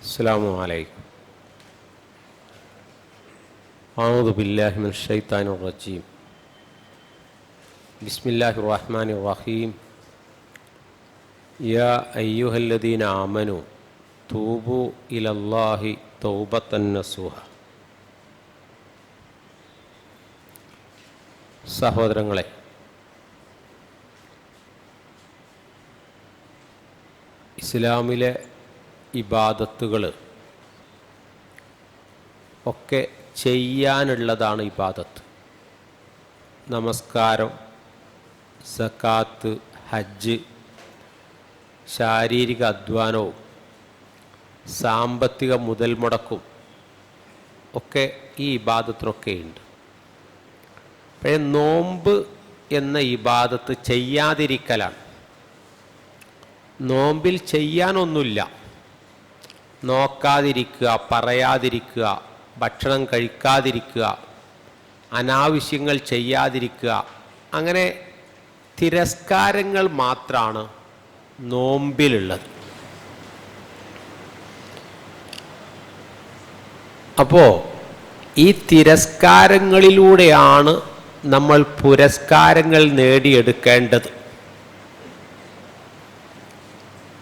അസ്സലാമു അലൈക്കും. അഊദു ബില്ലാഹി മിനശ് ശൈത്താനിർ റജീം. ബിസ്മില്ലാഹിർ റഹ്മാനിർ റഹീം. യാ അയ്യുഹല്ലദീന ആമനു തൂബു ഇലല്ലാഹി തൗബത്തൻ നസൂഹ. സഹോദരങ്ങളെ, ഇസ്ലാമിലെ ഇബാദത്തുകൾ ഒക്കെ ചെയ്യാനുള്ളതാണ് ഇബാദത്ത്. നമസ്കാരം, സക്കാത്ത്, ഹജ്ജ്, ശാരീരിക അധ്വാനവും സാമ്പത്തിക മുതൽ മുടക്കും ഒക്കെ ഈ ഇബാദത്തിനൊക്കെ ഉണ്ട്. പക്ഷേ നോമ്പ് എന്ന ഇബാദത്ത് ചെയ്യാതിരിക്കലാണ്. നോമ്പിൽ ചെയ്യാനൊന്നുമില്ല. നോക്കാതിരിക്കുക, പറയാതിരിക്കുക, ഭക്ഷണം കഴിക്കാതിരിക്കുക, അനാവശ്യങ്ങൾ ചെയ്യാതിരിക്കുക, അങ്ങനെ തിരസ്കാരങ്ങൾ മാത്രമാണ് നോമ്പിലുള്ളത്. അപ്പോൾ ഈ തിരസ്കാരങ്ങളിലൂടെയാണ് നമ്മൾ പുരസ്കാരങ്ങൾ നേടിയെടുക്കേണ്ടത്.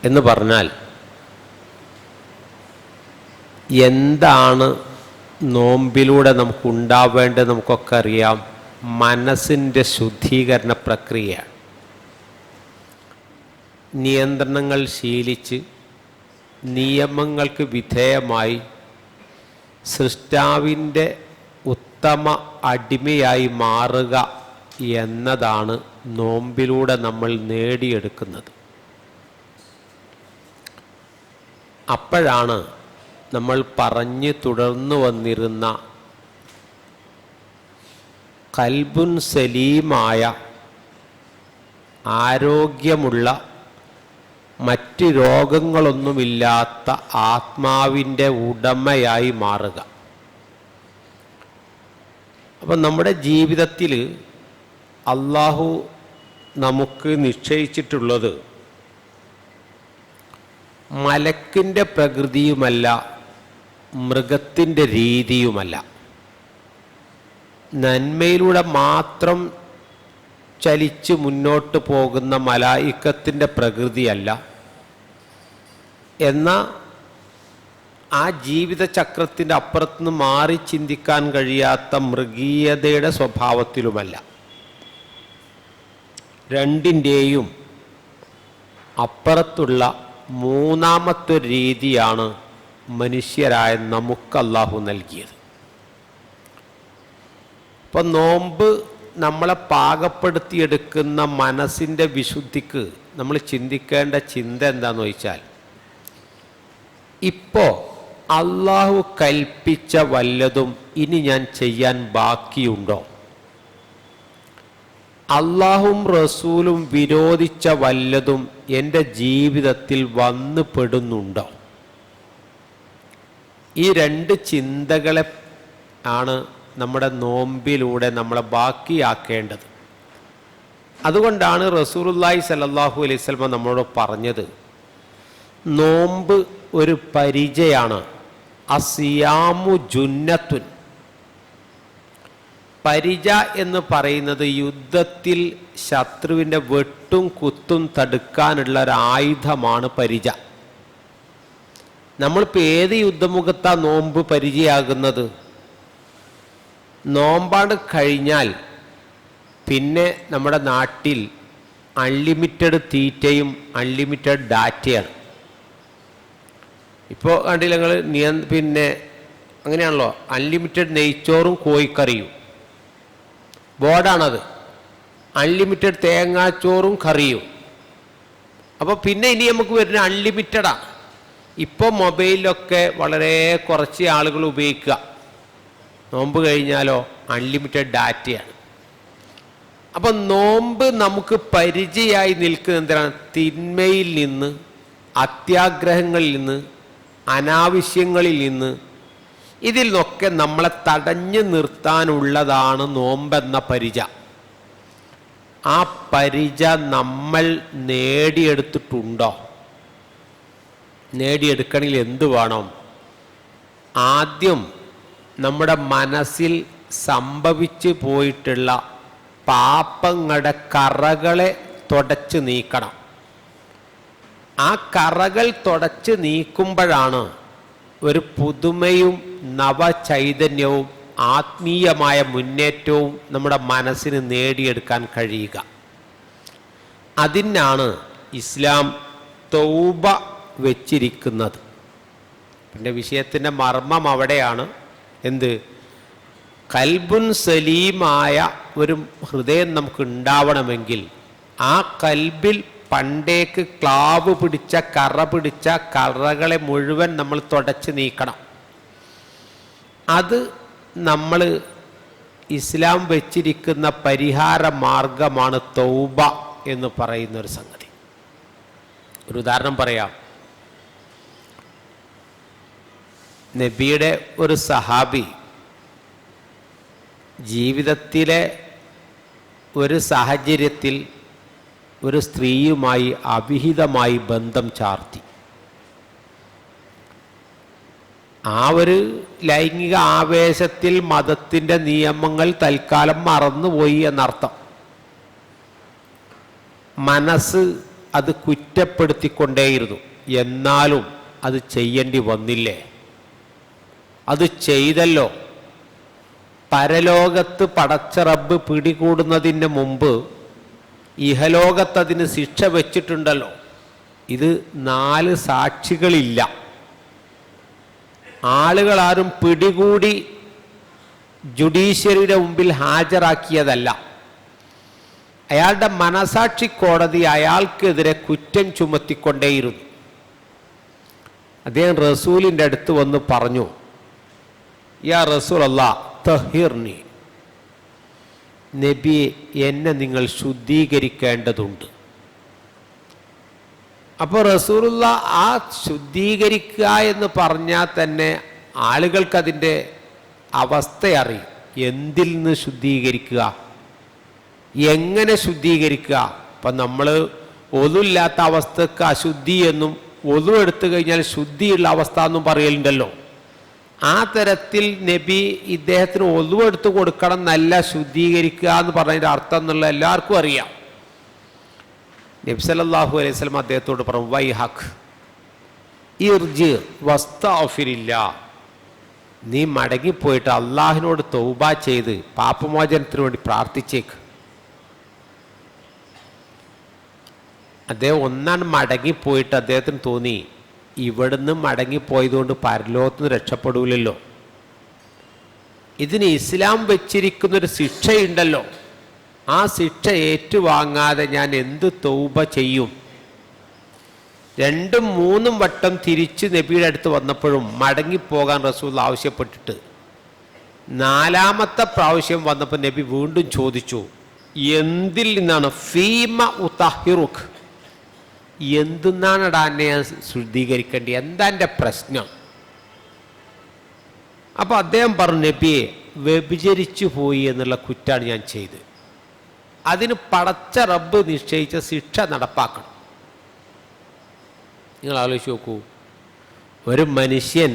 എന്ന് പറഞ്ഞാൽ എന്താണ് നോമ്പിലൂടെ നമുക്കുണ്ടാവേണ്ടത്? നമുക്കൊക്കെ അറിയാം. മനസ്സിൻ്റെ ശുദ്ധീകരണ പ്രക്രിയ. നിയന്ത്രണങ്ങൾ ശീലിച്ച് നിയമങ്ങൾക്ക് വിധേയമായി സൃഷ്ടാവിൻ്റെ ഉത്തമ അടിമയായി മാറുക എന്നതാണ് നോമ്പിലൂടെ നമ്മൾ നേടിയെടുക്കുന്നത്. അപ്പോഴാണ് നമ്മൾ പറഞ്ഞു തുടർന്നു വന്നിരുന്ന ഖൽബുൻ സലീമായ, ആരോഗ്യമുള്ള, മറ്റ് രോഗങ്ങളൊന്നുമില്ലാത്ത ആത്മാവിൻ്റെ ഉടമയായി മാറുക. അപ്പം നമ്മുടെ ജീവിതത്തിൽ അള്ളാഹു നമുക്ക് നിശ്ചയിച്ചിട്ടുള്ളത് മലക്കിൻ്റെ പ്രകൃതിയുമല്ല, മൃഗത്തിൻ്റെ രീതിയുമല്ല. നന്മയിലൂടെ മാത്രം ചലിച്ച് മുന്നോട്ട് പോകുന്ന മലായിക്കത്തിൻ്റെ പ്രകൃതിയല്ല, എന്നാൽ ആ ജീവിതചക്രത്തിൻ്റെ അപ്പുറത്തുനിന്ന് മാറി ചിന്തിക്കാൻ കഴിയാത്ത മൃഗീയതയുടെ സ്വഭാവത്തിലുമല്ല. രണ്ടിൻ്റെയും അപ്പുറത്തുള്ള മൂന്നാമത്തെ രീതിയാണ് മനുഷ്യരായ നമുക്ക് അല്ലാഹു നൽകിയത്. അപ്പം നോമ്പ് നമ്മളെ പാകപ്പെടുത്തിയെടുക്കുന്ന മനസ്സിൻ്റെ വിശുദ്ധിക്ക് നമ്മൾ ചിന്തിക്കേണ്ട ചിന്ത എന്താണെന്ന് ചോദിച്ചാൽ, ഇപ്പോൾ അല്ലാഹു കൽപ്പിച്ച വല്ലതും ഇനി ഞാൻ ചെയ്യാൻ ബാക്കിയുണ്ടോ? അള്ളാഹും റസൂലും വിരോധിച്ച വല്ലതും എൻ്റെ ജീവിതത്തിൽ വന്നു പെടുന്നുണ്ടോ? ഈ രണ്ട് ചിന്തകളെ ആണ് നമ്മുടെ നോമ്പിലൂടെ നമ്മളെ ബാക്കിയാക്കേണ്ടത്. അതുകൊണ്ടാണ് റസൂലുള്ളാഹി സ്വല്ലല്ലാഹു അലൈഹി വസല്ലം നമ്മളോട് പറഞ്ഞത്, നോമ്പ് ഒരു പരിചയാണ്. അസിയാമു ജുന്നത്തുൻ. പരിച എന്ന് പറയുന്നത് യുദ്ധത്തിൽ ശത്രുവിൻ്റെ വെട്ടും കുത്തും തടുക്കാനുള്ള ഒരു ആയുധമാണ് പരിച. നമ്മളിപ്പോൾ ഏത് യുദ്ധമുഖത്താ നോമ്പ് പരിചയാകുന്നത്? നോമ്പാണ്ട് കഴിഞ്ഞാൽ പിന്നെ നമ്മുടെ നാട്ടിൽ അൺലിമിറ്റഡ് തീറ്റയും അൺലിമിറ്റഡ് ഡാറ്റയാണ്. ഇപ്പോൾ കണ്ടില്ല നിങ്ങൾ, പിന്നെ അങ്ങനെയാണല്ലോ, അൺലിമിറ്റഡ് നെയ്ച്ചോറും കോഴിക്കറിയും ബോർഡാണത്. അൺലിമിറ്റഡ് തേങ്ങാച്ചോറും കറിയും. അപ്പോൾ പിന്നെ ഇനി നമുക്ക് വരുന്ന അൺലിമിറ്റഡാണ്. ഇപ്പോൾ മൊബൈലിലൊക്കെ വളരെ കുറച്ച് ആളുകൾ ഉപയോഗിക്കുക. നോമ്പ് കഴിഞ്ഞാലോ അൺലിമിറ്റഡ് ഡാറ്റയാണ്. അപ്പം നോമ്പ് നമുക്ക് പരിചയമായി നിൽക്കുന്ന എന്തിനാണ്? തിന്മയിൽ നിന്ന്, അത്യാഗ്രഹങ്ങളിൽ നിന്ന്, അനാവശ്യങ്ങളിൽ നിന്ന്, ഇതിൽ നിന്നൊക്കെ നമ്മളെ തടഞ്ഞു നിർത്താനുള്ളതാണ് നോമ്പെന്ന പരിച. ആ പരിച നമ്മൾ നേടിയെടുത്തിട്ടുണ്ടോ? നേടിയെടുക്കണമെങ്കിൽ എന്ത് വേണം? ആദ്യം നമ്മുടെ മനസ്സിൽ സംഭവിച്ചു പോയിട്ടുള്ള പാപങ്ങളുടെ കറകളെ തുടച്ച് നീക്കണം. ആ കറകൾ തുടച്ച് നീക്കുമ്പോഴാണ് ഒരു പുതുമയും നവചൈതന്യവും ആത്മീയമായ മുന്നേറ്റവും നമ്മുടെ മനസ്സിന് നേടിയെടുക്കാൻ കഴിയുക. അതിനാണ് ഇസ്ലാം തൗബ വെച്ചിരിക്കുന്നത്. പിന്നെ വിഷയത്തിൻ്റെ മർമ്മം അവിടെയാണ്. എന്ത്? കൽബുൻ സലീമായ ഒരു ഹൃദയം നമുക്ക് ഉണ്ടാവണമെങ്കിൽ ആ കൽബിൽ പണ്ടേക്ക് ക്ലാവ് പിടിച്ച കറ പിടിച്ച കറകളെ മുഴുവൻ നമ്മൾ തുടച്ച് നീക്കണം. അത് നമ്മൾ ഇസ്ലാം വെച്ചിരിക്കുന്ന പരിഹാര മാർഗമാണ് തൗബ എന്ന് പറയുന്നൊരു സംഗതി. ഒരു ഉദാഹരണം പറയാം. നബിയുടെ ഒരു സഹാബി ജീവിതത്തിലെ ഒരു സാഹചര്യത്തിൽ ഒരു സ്ത്രീയുമായി അവിഹിതമായി ബന്ധം ചാർത്തി. ആ ഒരു ലൈംഗിക ആവേശത്തിൽ മതത്തിൻ്റെ നിയമങ്ങൾ തൽക്കാലം മറന്നുപോയി എന്നർത്ഥം. മനസ്സ് അത് കുറ്റപ്പെടുത്തിക്കൊണ്ടേയിരുന്നു. എന്നാലും അത് ചെയ്യേണ്ടി വന്നില്ലേ? അത് ചെയ്തല്ലോ. പരലോകത്ത് പടച്ച റബ്ബ് പിടികൂടുന്നതിന് മുമ്പ് ഇഹലോകത്തതിന് ശിക്ഷ വെച്ചിട്ടുണ്ടല്ലോ. ഇത് 4 സാക്ഷികളില്ല. ആളുകളാരും പിടികൂടി ജുഡീഷ്യറിയുടെ മുമ്പിൽ ഹാജരാക്കിയതല്ല. അയാളുടെ മനസാക്ഷി കോടതി അയാൾക്കെതിരെ കുറ്റം ചുമത്തിക്കൊണ്ടേയിരുന്നു. അദ്ദേഹം റസൂലിൻ്റെ അടുത്ത് വന്ന് പറഞ്ഞു, യാ റസൂലല്ലാഹ് തഹിർനി, നബി എന്നെ നിങ്ങൾ ശുദ്ധീകരിക്കേണ്ടതുണ്ട്. അപ്പോൾ റസൂലുള്ള ആ ശുദ്ധീകരിക്കുക എന്ന് പറഞ്ഞാൽ തന്നെ ആളുകൾക്കതിൻ്റെ അവസ്ഥ അറിയും. എന്തിൽ നിന്ന് ശുദ്ധീകരിക്കുക, എങ്ങനെ ശുദ്ധീകരിക്കുക? അപ്പം നമ്മൾ ഒതുല്ലാത്ത അവസ്ഥക്ക് അശുദ്ധി എന്നും ഒതു എടുത്തു കഴിഞ്ഞാൽ ശുദ്ധിയുള്ള അവസ്ഥ എന്നും പറയലുണ്ടല്ലോ. ആ തരത്തിൽ നബി ഇദ്ദേഹത്തിന് ഒതുവെടുത്ത് കൊടുക്കണം, നല്ല ശുദ്ധീകരിക്കുക എന്ന് പറഞ്ഞതിൻ്റെ അർത്ഥം എന്നുള്ള എല്ലാവർക്കും അറിയാം. നബി സല്ലല്ലാഹു അലൈഹി വസല്ലം അദ്ദേഹത്തോട് പറഞ്ഞു, വൈഹഖ് ഇർജി വസ്തഗ്ഫിരില്ലാ, നീ മടങ്ങിപ്പോയിട്ട് അള്ളാഹിനോട് തൗബ ചെയ്ത് പാപമോചനത്തിന് വേണ്ടി പ്രാർത്ഥിച്ചേക്ക്. അദ്ദേഹം ഒന്നാണ് മടങ്ങിപ്പോയിട്ട് അദ്ദേഹത്തിന് തോന്നി, ഇവിടുന്ന് മടങ്ങിപ്പോയതുകൊണ്ട് പരലോകത്തുനിന്ന് രക്ഷപ്പെടൂലല്ലോ. ഇതിന് ഇസ്ലാം വെച്ചിരിക്കുന്നൊരു ശിക്ഷയുണ്ടല്ലോ. ആ ശിക്ഷ ഏറ്റുവാങ്ങാതെ ഞാൻ എന്ത് തൗബ ചെയ്യും? 2ഉം 3ഉം വട്ടം തിരിച്ച് നബിയുടെ അടുത്ത് വന്നപ്പോഴും മടങ്ങിപ്പോകാൻ റസൂൽ ആവശ്യപ്പെട്ടിട്ട് 4ാമത്തെ പ്രാവശ്യം വന്നപ്പോൾ നബി വീണ്ടും ചോദിച്ചു, എന്തിൽ നിന്നാണ്? ഫീമ ഉതഹിറുഖ്, എന്തിനാണടാ എന്നെ ഞാൻ ശുദ്ധീകരിക്കേണ്ടത്? എന്താ എൻ്റെ പ്രശ്നം? അപ്പോൾ അദ്ദേഹം പറഞ്ഞു, നബിയെ വ്യഭിചരിച്ചു പോയി എന്നുള്ള കുറ്റാണ് ഞാൻ ചെയ്ത്. അതിന് പടച്ച റബ്ബ് നിശ്ചയിച്ച ശിക്ഷ നടപ്പാക്കണം. നിങ്ങൾ ആലോചിച്ച് നോക്കൂ, ഒരു മനുഷ്യൻ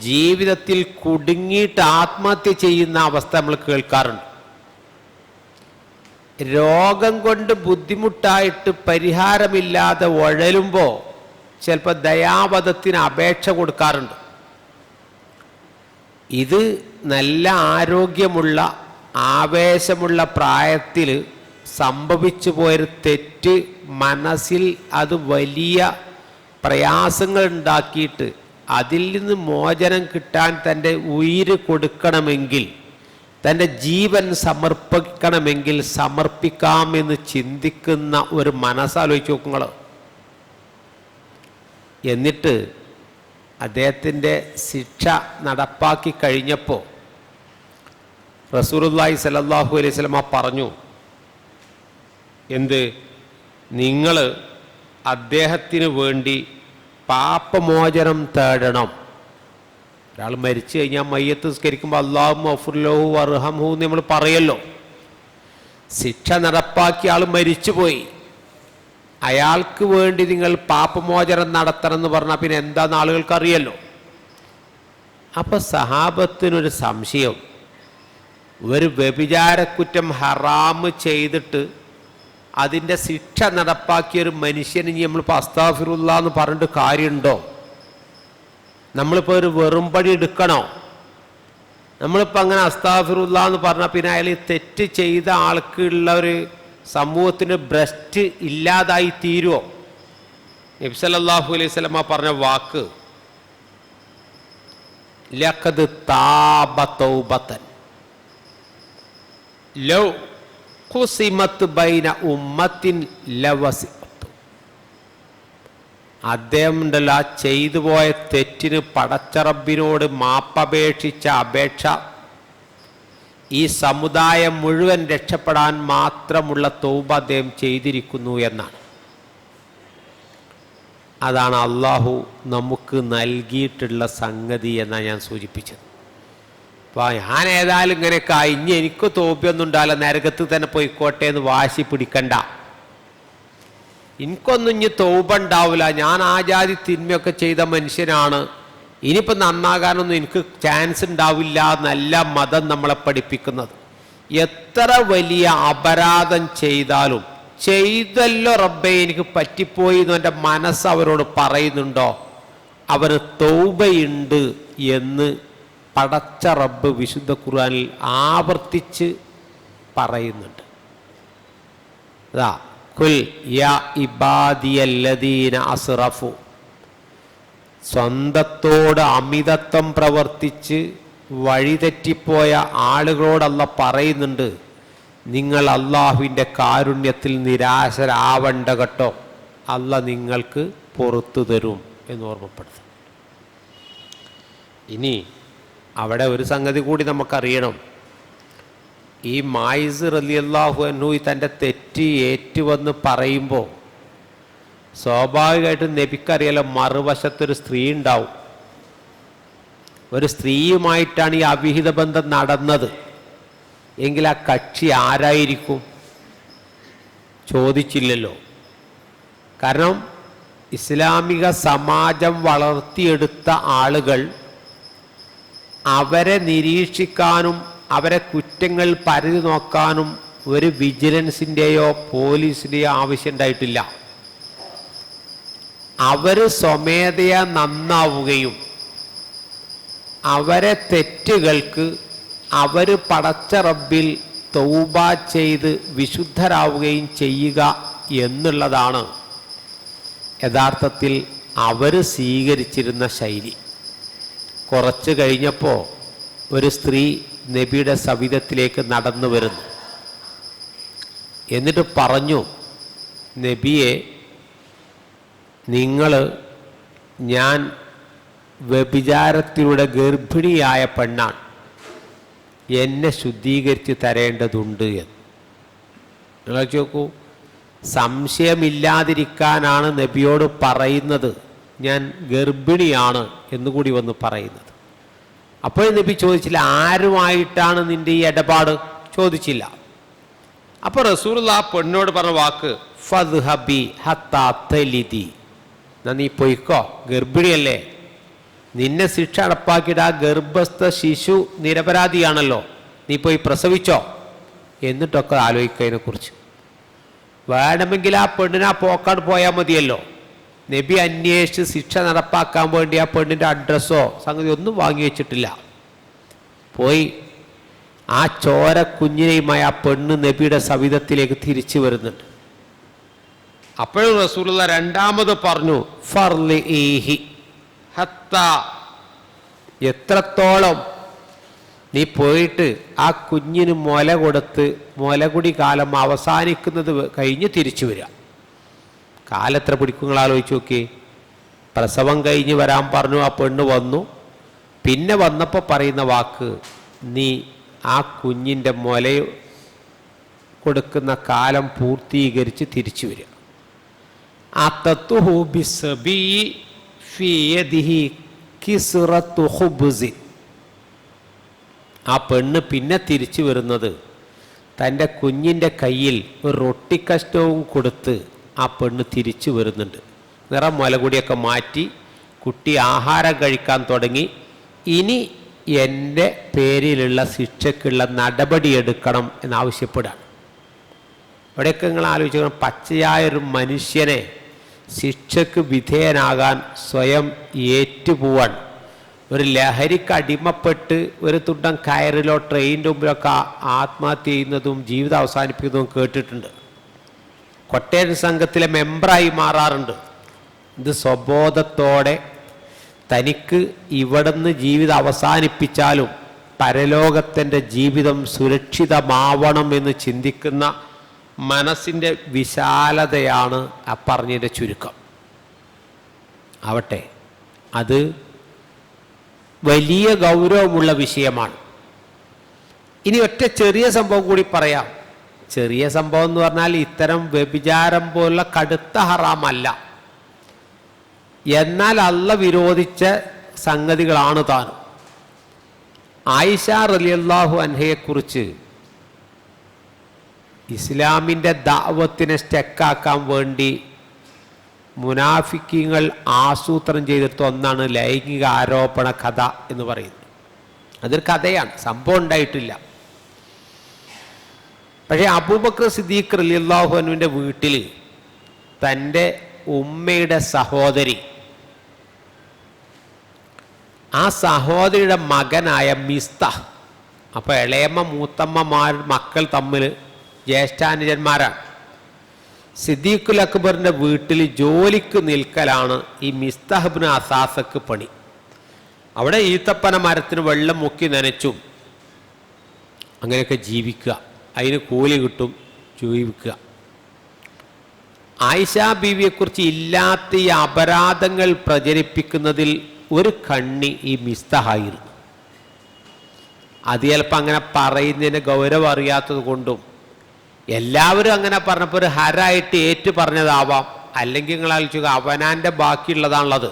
ജീവിതത്തിൽ കുടുങ്ങിയിട്ട് ആത്മഹത്യ ചെയ്യുന്ന അവസ്ഥ നമ്മൾ കേൾക്കാറുണ്ട്. രോഗം കൊണ്ട് ബുദ്ധിമുട്ടായിട്ട് പരിഹാരമില്ലാതെ ഉഴലുമ്പോൾ ചിലപ്പോൾ ദയാവധത്തിന് അപേക്ഷ കൊടുക്കാറുണ്ട്. ഇത് നല്ല ആരോഗ്യമുള്ള ആവേശമുള്ള പ്രായത്തിൽ സംഭവിച്ചു പോയൊരു തെറ്റ് മനസ്സിൽ അത് വലിയ പ്രയാസങ്ങൾ ഉണ്ടാക്കിയിട്ട് അതിൽ നിന്ന് മോചനം കിട്ടാൻ തൻ്റെ ഉയിര് കൊടുക്കണമെങ്കിൽ, തൻ്റെ ജീവൻ സമർപ്പിക്കണമെങ്കിൽ സമർപ്പിക്കാമെന്ന് ചിന്തിക്കുന്ന ഒരു മനസ്സാലോചിച്ച് നോക്കുങ്ങൾ. എന്നിട്ട് അദ്ദേഹത്തിൻ്റെ ശിക്ഷ നടപ്പാക്കി കഴിഞ്ഞപ്പോൾ റസൂലുള്ളാഹി സ്വല്ലല്ലാഹു അലൈഹി വസല്ലം പറഞ്ഞു, എന്ത്? നിങ്ങൾ അദ്ദേഹത്തിന് വേണ്ടി പാപമോചനം തേടണം. ഒരാൾ മരിച്ചു കഴിഞ്ഞാൽ മയ്യത്ത് നിസ്കരിക്കുമ്പോൾ അല്ലാഹുമ്മ ഗ്ഫിർ ലഹു വർഹംഹു എന്ന് നമ്മൾ പറയല്ലോ. ശിക്ഷ നടപ്പാക്കിയ ആൾ മരിച്ചുപോയി, അയാൾക്ക് വേണ്ടി നിങ്ങൾ പാപമോചനം നടത്തണം എന്ന് പറഞ്ഞാൽ പിന്നെ എന്താന്ന് ആളുകൾക്ക് അറിയല്ലോ. അപ്പോൾ സഹാബത്തിനൊരു സംശയം, ഒരു വ്യഭിചാരക്കുറ്റം ഹറാമ് ചെയ്തിട്ട് അതിൻ്റെ ശിക്ഷ നടപ്പാക്കിയൊരു മനുഷ്യന് ഇനി നമ്മളിപ്പോൾ അസ്താഫിറുല്ലാ എന്ന് പറഞ്ഞിട്ട് കാര്യമുണ്ടോ? നമ്മളിപ്പോൾ ഒരു വെറുംപടി എടുക്കണോ? നമ്മളിപ്പോൾ അങ്ങനെ അസ്താഫിറുല്ലാ എന്ന് പറഞ്ഞാൽ പിന്നെ അയാൾ തെറ്റ് ചെയ്ത ആൾക്കുള്ള ഒരു സമൂഹത്തിന് ഭ്രഷ്ട് ഇല്ലാതായി തീരുമോ? നബി സല്ലല്ലാഹു അലൈഹി വസല്ലമ പറഞ്ഞ വാക്ക് ലഖദ് താബ തൗബതൻ ലൗ ഖുസിമത് ബൈന ഉമ്മത്തിൻ ലവസിഅത്. അദ്ദേഹം ഉണ്ടല്ലോ ആ ചെയ്തു പോയ തെറ്റിന് പടച്ചറബിനോട് മാപ്പപേക്ഷിച്ച അപേക്ഷ ഈ സമുദായം മുഴുവൻ രക്ഷപ്പെടാൻ മാത്രമുള്ള തൗബ അദ്ദേഹം ചെയ്തിരിക്കുന്നു എന്നാണ്. അതാണ് അള്ളാഹു നമുക്ക് നൽകിയിട്ടുള്ള സംഗതി എന്നാണ് ഞാൻ സൂചിപ്പിച്ചത്. അപ്പോൾ ഞാൻ ഏതായാലും ഇങ്ങനെയൊക്കെ ഇനി എനിക്ക് തോൽവിയൊന്നും ഉണ്ടാവില്ല, നരകത്ത് തന്നെ പോയിക്കോട്ടെ എന്ന് വാശി പിടിക്കണ്ട. എനിക്കൊന്നും ഇനി തൗബ ഉണ്ടാവില്ല, ഞാൻ ആ ജാതി തിന്മയൊക്കെ ചെയ്ത മനുഷ്യനാണ്, ഇനിയിപ്പോൾ നന്നാകാനൊന്നും എനിക്ക് ചാൻസ് ഉണ്ടാവില്ല എന്നല്ല മതം നമ്മളെ പഠിപ്പിക്കുന്നത്. എത്ര വലിയ അപരാധം ചെയ്താലും ചെയ്തല്ലോ റബ്ബേ എനിക്ക് പറ്റിപ്പോയി എന്ന് എൻ്റെ മനസ്സ് അവരോട് പറയുന്നുണ്ടോ, അവന് തൗബയുണ്ട് എന്ന് പടച്ച റബ്ബ് വിശുദ്ധ ഖുർആനിൽ ആവർത്തിച്ച് പറയുന്നുണ്ട്. അതാ കുൽ യാ ഇബാദിയല്ലദീന അസ്റഫു, സ്വന്തത്തോട് അമിതത്വം പ്രവർത്തിച്ച് വഴിതെറ്റിപ്പോയ ആളുകളോടല്ല പറയുന്നുണ്ട്, നിങ്ങൾ അള്ളാഹുവിൻ്റെ കാരുണ്യത്തിൽ നിരാശരാവണ്ട കേട്ടോ, അല്ല നിങ്ങൾക്ക് പുറത്തു തരും എന്ന് ഓർമ്മപ്പെടുത്തും. ഇനി അവിടെ ഒരു സംഗതി കൂടി നമുക്കറിയണം. ഈ മായിസ് റളിയല്ലാഹു അൻഹു തൻ്റെ തെറ്റ് ഏറ്റുവന്ന് പറയുമ്പോൾ സ്വാഭാവികമായിട്ടും നബിക്കറിയാലോ മറുവശത്തൊരു സ്ത്രീ ഉണ്ടാവും. ഒരു സ്ത്രീയുമായിട്ടാണ് ഈ അവിഹിത ബന്ധം നടന്നത് എങ്കിൽ ആ കക്ഷി ആരായിരിക്കും? ചോദിച്ചില്ലല്ലോ. കാരണം ഇസ്ലാമിക സമാജം വളർത്തിയെടുത്ത ആളുകൾ അവരെ നിരീക്ഷിക്കാനും അവരെ കുറ്റങ്ങൾ പരിധി നോക്കാനും ഒരു വിജിലൻസിൻ്റെയോ പോലീസിൻ്റെയോ ആവശ്യം ഉണ്ടായിട്ടില്ല. അവർ സ്വമേധയാ നന്നാവുകയും അവരെ തെറ്റുകൾക്ക് അവർ പടച്ച റബ്ബിൽ തൗബ ചെയ്ത് വിശുദ്ധരാവുകയും ചെയ്യുക എന്നുള്ളതാണ് യഥാർത്ഥത്തിൽ അവർ സ്വീകരിച്ചിരുന്ന ശൈലി. കുറച്ച് കഴിഞ്ഞപ്പോൾ ഒരു സ്ത്രീ നബിയുടെ സവിധത്തിലേക്ക് നടന്നു വരുന്നു. എന്നിട്ട് പറഞ്ഞു, നബിയെ, ഞാൻ വ്യഭിചാരത്തിലൂടെ ഗർഭിണിയായ പെണ്ണാണ്, എന്നെ ശുദ്ധീകരിച്ച് തരേണ്ടതുണ്ട് എന്ന്. നിങ്ങൾ നോക്കൂ, സംശയമില്ലാതിരിക്കാനാണ് നബിയോട് പറയുന്നത്, ഞാൻ ഗർഭിണിയാണ് എന്നുകൂടി വന്ന് പറയുന്നത്. അപ്പോൾ നബി ചോദിച്ചില്ല, ആരുമായിട്ടാണ് നിൻ്റെ ഈ ഇടപാട്? ചോദിച്ചില്ല. അപ്പോൾ റസൂലുള്ളാഹി ആ പെണ്ണോട് പറഞ്ഞ വാക്ക് ഫദ്ഹബി ഹത്താ തലിദി, നീ പൊയ്ക്കോ, ഗർഭിണിയല്ലേ, നിന്നെ ശിക്ഷ നടപ്പാക്കിയിട്ട് ആ ഗർഭസ്ഥ ശിശു നിരപരാധിയാണല്ലോ, നീ പോയി പ്രസവിച്ചോ, എന്നിട്ടൊക്കെ ആലോചിക്കുന്നതിനെക്കുറിച്ച്. വേണമെങ്കിൽ ആ പെണ്ണിനെ ആ പോക്കാട് പോയാൽ മതിയല്ലോ. നബി അന്വേഷിച്ച് ശിക്ഷ നടപ്പാക്കാൻ വേണ്ടി ആ പെണ്ണിൻ്റെ അഡ്രസ്സോ സംഗതി ഒന്നും വാങ്ങി വെച്ചിട്ടില്ല. പോയി ആ ചോര കുഞ്ഞിനെയുമായി ആ പെണ്ണ് നബിയുടെ സവിധത്തിലേക്ക് തിരിച്ചു വരുന്നുണ്ട്. അപ്പോഴും റസൂലുള്ളാഹി രണ്ടാമത് പറഞ്ഞു, ഫർലിഹി ഹത്താ, എത്രത്തോളം നീ പോയിട്ട് ആ കുഞ്ഞിന് മുല കൊടുത്ത് മുലകുടി കാലം അവസാനിക്കുന്നത് കഴിഞ്ഞ് തിരിച്ചു വരിക. കാലെത്ര പിടിക്കുങ്ങൾ ആലോചിച്ച് നോക്കി. പ്രസവം കഴിഞ്ഞ് വരാൻ പറഞ്ഞു, ആ പെണ്ണ് വന്നു. പിന്നെ വന്നപ്പോൾ പറയുന്ന വാക്ക്, നീ ആ കുഞ്ഞിൻ്റെ മുല കൊടുക്കുന്ന കാലം പൂർത്തീകരിച്ച് തിരിച്ചു വരിക. അതത്തുഹു ബിസ്സബി ഫീ യദിഹി കിസ്റത്തു ഖുബ്സി, ആ പെണ്ണ് പിന്നെ തിരിച്ചു വരുന്നത് തൻ്റെ കുഞ്ഞിൻ്റെ കയ്യിൽ ഒരു റൊട്ടിക്കഷ്ടവും കൊടുത്ത് ആ പെണ്ണ് തിരിച്ചു വരുന്നുണ്ട്. നിറം മുലകുടിയൊക്കെ മാറ്റി കുട്ടി ആഹാരം കഴിക്കാൻ തുടങ്ങി. ഇനി എൻ്റെ പേരിലുള്ള ശിക്ഷയ്ക്കുള്ള നടപടിയെടുക്കണം എന്നാവശ്യപ്പെടുകയാണ്. ഇവിടെയൊക്കെ നിങ്ങൾ ആലോചിക്കണം, പച്ചയായൊരു മനുഷ്യനെ ശിക്ഷയ്ക്ക് വിധേയനാകാൻ സ്വയം ഏറ്റുപോവാൻ, ഒരു ലഹരിക്ക് അടിമപ്പെട്ട് ഒരു തുണ്ടം കയറിലോ ട്രെയിനിൻ്റെ മുമ്പിലൊക്കെ ആത്മഹത്യ ചെയ്യുന്നതും ജീവിതം അവസാനിപ്പിക്കുന്നതും കേട്ടിട്ടുണ്ട്. കൊട്ടേഷൻ സംഘത്തിലെ മെമ്പറായി മാറാറുണ്ട്. ഇത് സ്വബോധത്തോടെ തനിക്ക് ഇവിടുന്ന് ജീവിതം അവസാനിപ്പിച്ചാലും പരലോകത്തിൻ്റെ ജീവിതം സുരക്ഷിതമാവണം എന്ന് ചിന്തിക്കുന്ന മനസ്സിൻ്റെ വിശാലതയാണ് ആ പറഞ്ഞതിൻ്റെ ചുരുക്കം. ആവട്ടെ, അത് വലിയ ഗൗരവമുള്ള വിഷയമാണ്. ഇനി ഒറ്റ ചെറിയ സംഭവം കൂടി പറയാം. ചെറിയ സംഭവം എന്ന് പറഞ്ഞാൽ ഇത്തരം വ്യഭിചാരം പോലുള്ള കടുത്ത ഹറാമല്ല, എന്നാൽ അള്ളാഹ് വിരോധിച്ച സംഗതികളാണ് താനും. ആയിഷ റളിയല്ലാഹു അൻഹയെക്കുറിച്ച് ഇസ്ലാമിൻ്റെ ദഅവത്തിനെ സ്റ്റക്കാക്കാൻ വേണ്ടി മുനാഫിക്കീങ്ങൾ ആസൂത്രണം ചെയ്തിട്ട് ഒന്നാണ് ലൈംഗിക ആരോപണ കഥ എന്ന് പറയുന്നത്. അതൊരു കഥയാണ്, സംഭവം ഉണ്ടായിട്ടില്ല. പക്ഷേ അബൂബക്കർ സിദ്ദീഖ് റളിയല്ലാഹു അൻഹുവിൻ്റെ വീട്ടിൽ തൻ്റെ ഉമ്മയുടെ സഹോദരി, ആ സഹോദരിയുടെ മകനായ മിസ്തഹ്, അപ്പോൾ ഇളയമ്മ മൂത്തമ്മമാർ മക്കൾ തമ്മിൽ ജ്യേഷ്ഠാനുജന്മാരാണ്. സിദ്ദീഖുൽ അക്ബറിൻ്റെ വീട്ടിൽ ജോലിക്ക് നിൽക്കലാണ് ഈ മിസ്തഹ് ഇബ്നു അസാസക്ക് പണി. അവിടെ ഈത്തപ്പന മരത്തിന് വെള്ളം മുക്കി നനച്ചും അങ്ങനെയൊക്കെ ജീവിക്കുക, അതിന് കൂലി കിട്ടും, ജീവിക്കുക. ആയിഷ ബീവിയെക്കുറിച്ച് ഇല്ലാത്ത ഈ അപരാധങ്ങൾ പ്രചരിപ്പിക്കുന്നതിൽ ഒരു കണ്ണി ഈ മിസ്തഹായിരുന്നു. അത് ചിലപ്പോൾ അങ്ങനെ പറയുന്നതിന് ഗൗരവം അറിയാത്തത് കൊണ്ടും എല്ലാവരും അങ്ങനെ പറഞ്ഞപ്പോൾ ഒരു ഹരായിട്ട് ഏറ്റു പറഞ്ഞതാവാം. അല്ലെങ്കിൽ നിങ്ങൾ ആലോചിക്കുക, അവനാൻ്റെ ബാക്കിയുള്ളതാണുള്ളത്.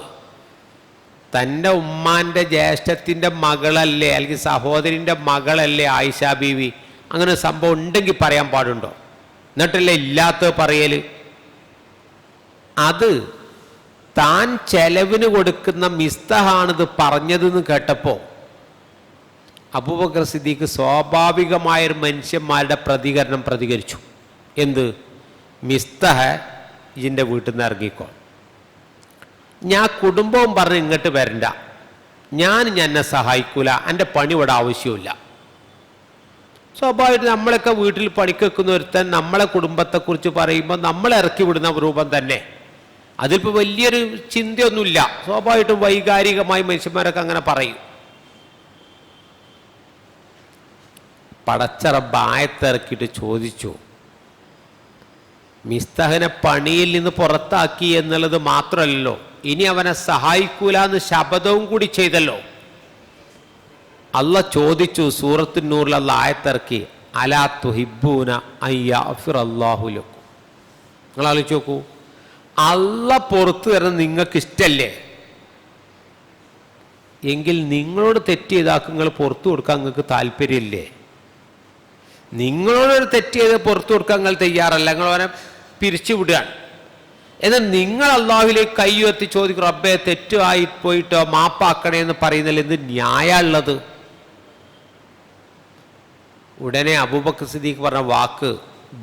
തൻ്റെ ഉമ്മാൻ്റെ ജ്യേഷ്ഠത്തിൻ്റെ മകളല്ലേ, അല്ലെങ്കിൽ സഹോദരിൻ്റെ മകളല്ലേ ആയിഷ ബീവി? അങ്ങനെ സംഭവം ഉണ്ടെങ്കിൽ പറയാൻ പാടുണ്ടോ? എന്നിട്ടല്ലേ ഇല്ലാത്തത് പറയൽ? അത് താൻ ചെലവിന് കൊടുക്കുന്ന മിസ്തഹാണിത് പറഞ്ഞതെന്ന് കേട്ടപ്പോൾ അബൂബക്കർ സിദ്ദീഖ് സ്വാഭാവികമായൊരു മനുഷ്യന്മാരുടെ പ്രതികരിച്ചു. എന്ത്? മിസ്തഹ് ഇതിൻ്റെ വീട്ടിൽ നിന്ന് ഇറങ്ങിക്കോ, ഞാൻ കുടുംബവും പറഞ്ഞ് ഇങ്ങോട്ട് വരണ്ട, ഞാൻ എന്നെ സഹായിക്കൂല, എൻ്റെ പണി ഇവിടെ ആവശ്യമില്ല. സ്വാഭാവികമായിട്ട് നമ്മളൊക്കെ വീട്ടിൽ പണിക്ക് വെക്കുന്ന ഒരുത്തൻ നമ്മളെ കുടുംബത്തെക്കുറിച്ച് പറയുമ്പോൾ നമ്മൾ ഇറക്കി വിടുന്ന രൂപം തന്നെ. അതിലിപ്പോൾ വലിയൊരു ചിന്തയൊന്നുമില്ല. സ്വാഭാവികമായിട്ടും വൈകാരികമായി മനുഷ്യന്മാരൊക്കെ അങ്ങനെ പറയും. പടച്ച റബ്ബ് ആയത്തിറക്കിയിട്ട് ചോദിച്ചു, മിസ്തഹിനെ പണിയിൽ നിന്ന് പുറത്താക്കി എന്നുള്ളത് മാത്രമല്ലല്ലോ, ഇനി അവനെ സഹായിക്കൂല എന്ന് ശപഥവും കൂടി ചെയ്തല്ലോ. അള്ളാഹ് ചോദിച്ചു, സൂറത്തു നൂറിൽ അള്ളാഹ് ആയത്തിറക്കി, അലാ തുഹിബ്ബൂന അൻ യഗ്ഫിറല്ലാഹു ലക്കും. നിങ്ങൾ ആലോചിച്ച് നോക്കൂ, അള്ളാഹ് പുറത്തു തരുന്നത് നിങ്ങൾക്ക് ഇഷ്ടമല്ലേ? എങ്കിൽ നിങ്ങളോട് തെറ്റ് ചെയ്താൽ നിങ്ങൾ പുറത്തു കൊടുക്കാൻ നിങ്ങൾക്ക് താല്പര്യമില്ലേ? നിങ്ങളോടൊരു തെറ്റ് ചെയ്ത് പുറത്തു കൊടുക്കാൻ നിങ്ങൾ തയ്യാറല്ല, നിങ്ങൾ അവനെ പിരിച്ചു വിടുകയാണ്. എന്നാൽ നിങ്ങൾ അള്ളാഹുവിലേക്ക് കൈ ഉയർത്തി ചോദിക്കും, റബ്ബേ തെറ്റായി പോയിട്ടോ മാപ്പാക്കണേ എന്ന് പറയുന്നതിൽ എന്ത് ന്യായമുള്ളത്? ഉടനെ അബൂബക്കർ സിദ്ദീഖ് പറഞ്ഞ വാക്ക്,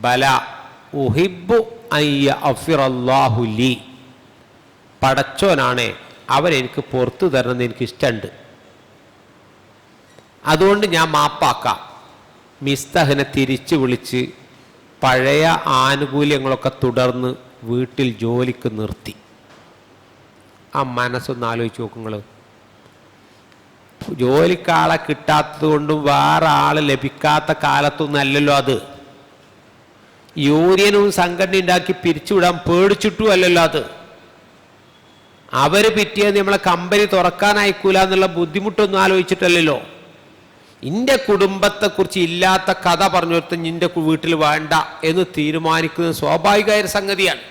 ബല ഉഹിബ്ബു അൻ യഗ്ഫിറല്ലാഹു ലീ, പടച്ചോനാണേ അവരെനിക്ക് പുറത്തു തരണമെന്ന് എനിക്ക് ഇഷ്ടമുണ്ട്, അതുകൊണ്ട് ഞാൻ മാപ്പാക്കാം. മിസ്തഹിനെ തിരിച്ചു വിളിച്ച് പഴയ ആനുകൂല്യങ്ങളൊക്കെ തുടർന്ന് വീട്ടിൽ ജോലിക്ക് നിർത്തി. ആ മനസ്സൊന്ന് ആലോചിച്ച് നോക്കുങ്ങൾ. ജോലിക്കാളെ കിട്ടാത്തത് കൊണ്ടും വേറെ ആളെ ലഭിക്കാത്ത കാലത്തൊന്നും അല്ലല്ലോ അത്. യൂണിയനും സംഘടന ഉണ്ടാക്കി പിരിച്ചുവിടാൻ പേടിച്ചിട്ടും അല്ലല്ലോ അത്. അവർ പിറ്റിയത് നമ്മളെ കമ്പനി തുറക്കാനായിക്കൂല എന്നുള്ള ബുദ്ധിമുട്ടൊന്നും ആലോചിച്ചിട്ടല്ലല്ലോ. എൻ്റെ കുടുംബത്തെക്കുറിച്ച് ഇല്ലാത്ത കഥ പറഞ്ഞു കൊടുത്ത് നിൻ്റെ വീട്ടിൽ വേണ്ട എന്ന് തീരുമാനിക്കുന്നത് സ്വാഭാവികമായ സംഗതിയാണ്.